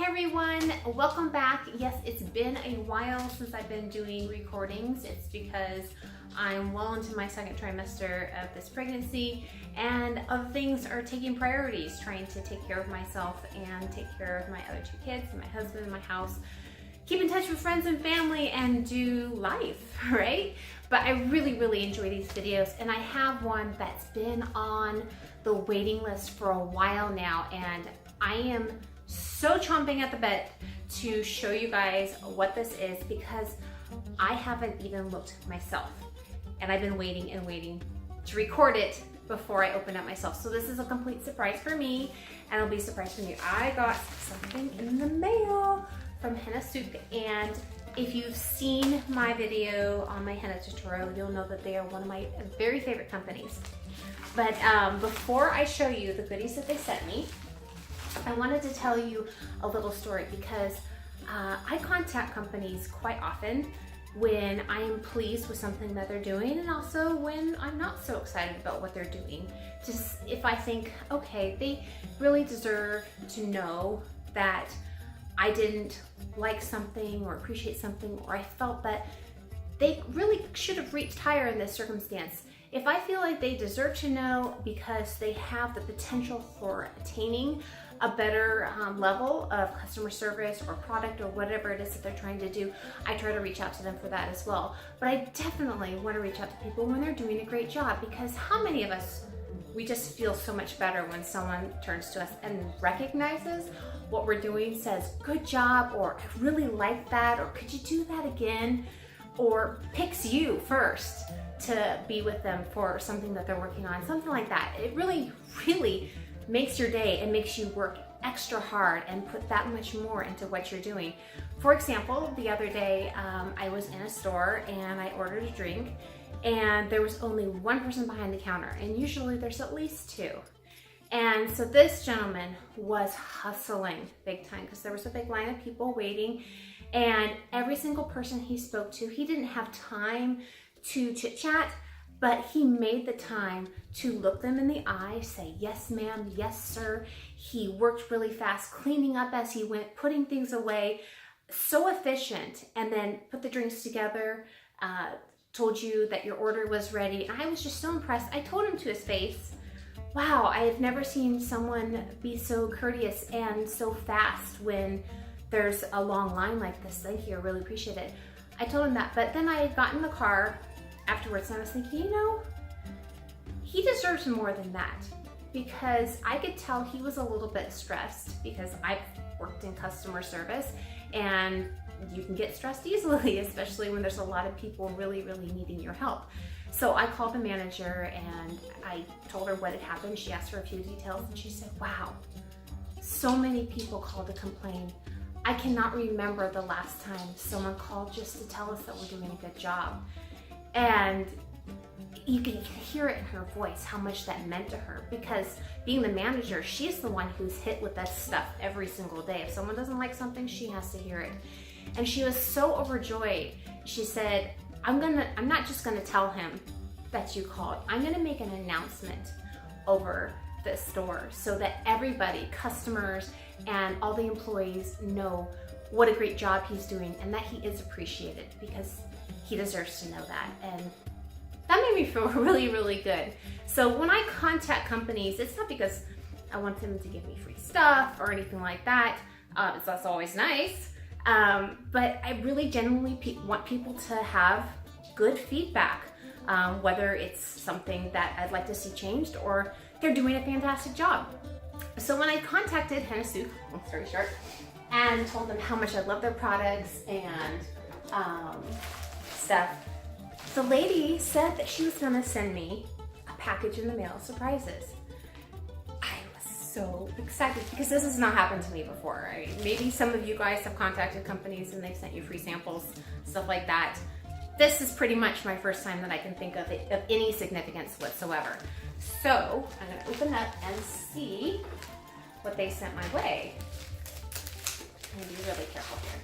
everyone, welcome back. Yes, it's been a while since I've been doing recordings. It's because I'm well into my second trimester of this pregnancy and other things are taking priorities, trying to take care of myself and take care of my other two kids, my husband, and my house, keep in touch with friends and family and do life, right? But I really enjoy these videos, and I have one that's been on the waiting list for a while now, and I am so chomping at the bit to show you guys what this is because I haven't even looked myself, and I've been waiting and waiting to record it before I open up myself. So this is a complete surprise for me, and it'll be a surprise for you. I got something in the mail from Henna Sooq, and if you've seen my video on my henna tutorial, you'll know that they are one of my very favorite companies. But before I show you the goodies that they sent me, I wanted to tell you a little story because I contact companies quite often when I am pleased with something that they're doing, and also when I'm not so excited about what they're doing. Just if I think, okay, they really deserve to know that I didn't like something or appreciate something, or I felt that they really should have reached higher in this circumstance. If I feel like they deserve to know because they have the potential for attaining a better level of customer service or product or whatever it is that they're trying to do, I try to reach out to them for that as well. But I definitely want to reach out to people when they're doing a great job, because how many of us, we just feel so much better when someone turns to us and recognizes what we're doing, says, good job, or I really like that, or could you do that again, or picks you first to be with them for something that they're working on, something like that. It really makes your day and makes you work extra hard and put that much more into what you're doing. For example, the other day I was in a store and I ordered a drink, and there was only one person behind the counter, and usually there's at least two. And so this gentleman was hustling big time because there was a big line of people waiting, and every single person he spoke to, he didn't have time to chit chat, but he made the time to look them in the eye, say, yes ma'am, yes sir. He worked really fast, cleaning up as he went, putting things away, so efficient, and then put the drinks together, told you that your order was ready. And I was just so impressed. I told him to his face, wow, I have never seen someone be so courteous and so fast when there's a long line like this. Thank you, I really appreciate it. I told him that, but then I had gotten in the car afterwards and I was thinking, you know, he deserves more than that, because I could tell he was a little bit stressed because I've worked in customer service and you can get stressed easily, especially when there's a lot of people really needing your help. So I called the manager and I told her what had happened. She asked for a few details and she said, wow, so many people called to complain. I cannot remember the last time someone called just to tell us that we're doing a good job. And you can hear it in her voice how much that meant to her, because being the manager, she's the one who's hit with that stuff every single day. If someone doesn't like something, she has to hear it. And she was so overjoyed. She said, I'm not just gonna tell him that you called. I'm gonna make an announcement over the store so that everybody, customers and all the employees, know what a great job he's doing and that he is appreciated, because he deserves to know that. And that made me feel really good. So when I contact companies, it's not because I want them to give me free stuff or anything like that. That's always nice. But I really genuinely want people to have good feedback, whether it's something that I'd like to see changed or they're doing a fantastic job. So when I contacted Henna Sooq, long story short, and told them how much I love their products and stuff, the lady said that she was gonna send me a package in the mail of surprises. I was so excited because this has not happened to me before. I mean, maybe some of you guys have contacted companies and they've sent you free samples, stuff like that. This is pretty much my first time that I can think of any significance whatsoever. So I'm gonna open up and see what they sent my way. I'm gonna be really careful here.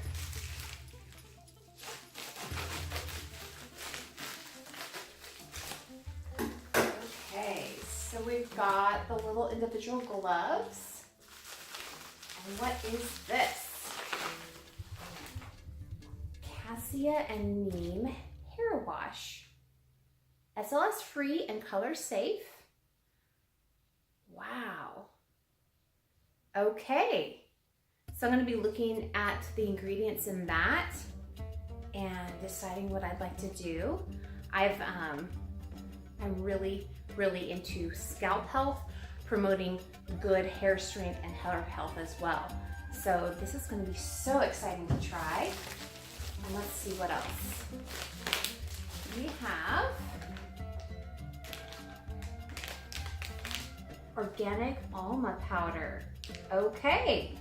Okay, so we've got the little individual gloves. And what is this? cassia and neem hair wash. SLS free and color safe. Wow. Okay. So I'm going to be looking at the ingredients in that and deciding what I'd like to do. I'm really into scalp health, promoting good hair strength and hair health as well. So this is going to be so exciting to try. And let's see what else. We have organic almond powder. Okay.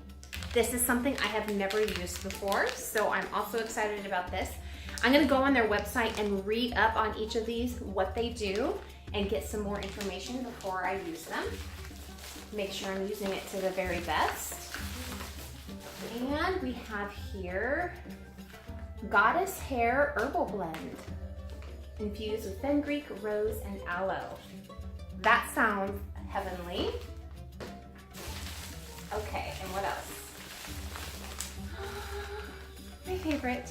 This is something I have never used before, so I'm also excited about this. I'm gonna go on their website and read up on each of these, what they do, and get some more information before I use them. Make sure I'm using it to the very best. And we have here Goddess Hair Herbal Blend, infused with fenugreek, rose, and aloe. That sounds heavenly. Okay, and what else? My favorite,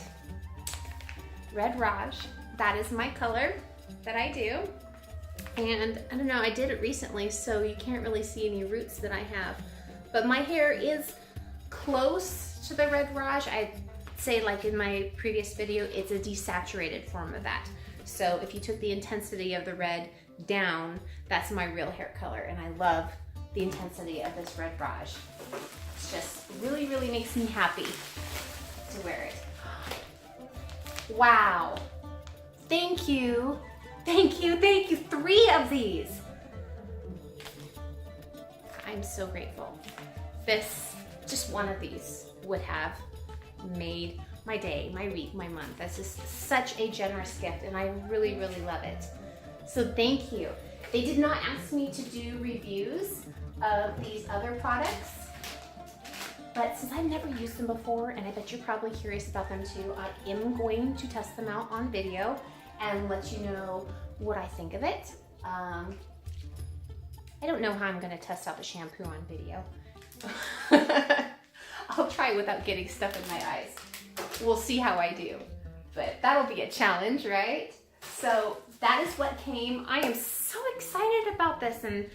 Red Raj. That is my color that I do. And I don't know, I did it recently, so you can't really see any roots that I have. But my hair is close to the Red Raj. I'd say, like in my previous video, it's a desaturated form of that. So if you took the intensity of the red down, that's my real hair color. And I love the intensity of this Red Raj. It just really makes me happy to wear it. Wow. Thank you. Thank you. 3 of these. I'm so grateful. Just one of these would have made my day, my week, my month. This is such a generous gift and I really love it. So thank you. They did not ask me to do reviews of these other products, but since I've never used them before, and I bet you're probably curious about them too, I am going to test them out on video and let you know what I think of it. I don't know how I'm gonna test out the shampoo on video. I'll try without getting stuff in my eyes. We'll see how I do, but that'll be a challenge, right? So that is what came. I am so excited about this, and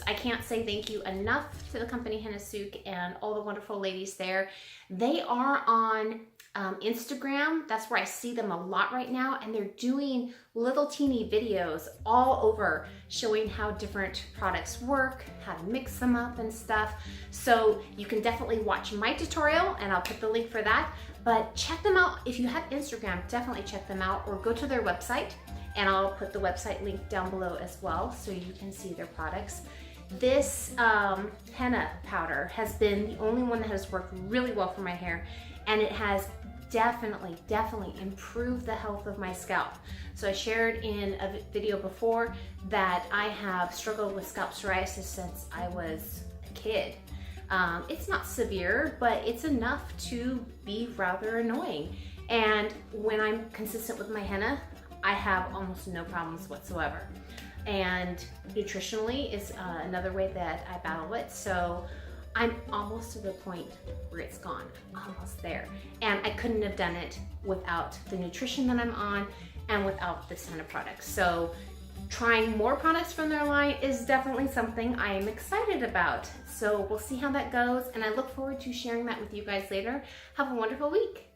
I can't say thank you enough to the company Henna Sooq and all the wonderful ladies there. They are on Instagram. That's where I see them a lot right now, and they're doing little teeny videos all over showing how different products work, how to mix them up and stuff. So you can definitely watch my tutorial, and I'll put the link for that. But check them out. If you have Instagram, definitely check them out, or go to their website, and I'll put the website link down below as well so you can see their products. This henna powder has been the only one that has worked really well for my hair, and it has definitely improved the health of my scalp. So I shared in a video before that I have struggled with scalp psoriasis since I was a kid. It's not severe, but it's enough to be rather annoying. And when I'm consistent with my henna, I have almost no problems whatsoever. And nutritionally is another way that I battle it. So I'm almost to the point where it's gone, almost there. And I couldn't have done it without the nutrition that I'm on and without this kind of products. So trying more products from their line is definitely something I am excited about. So we'll see how that goes, and I look forward to sharing that with you guys later. Have a wonderful week.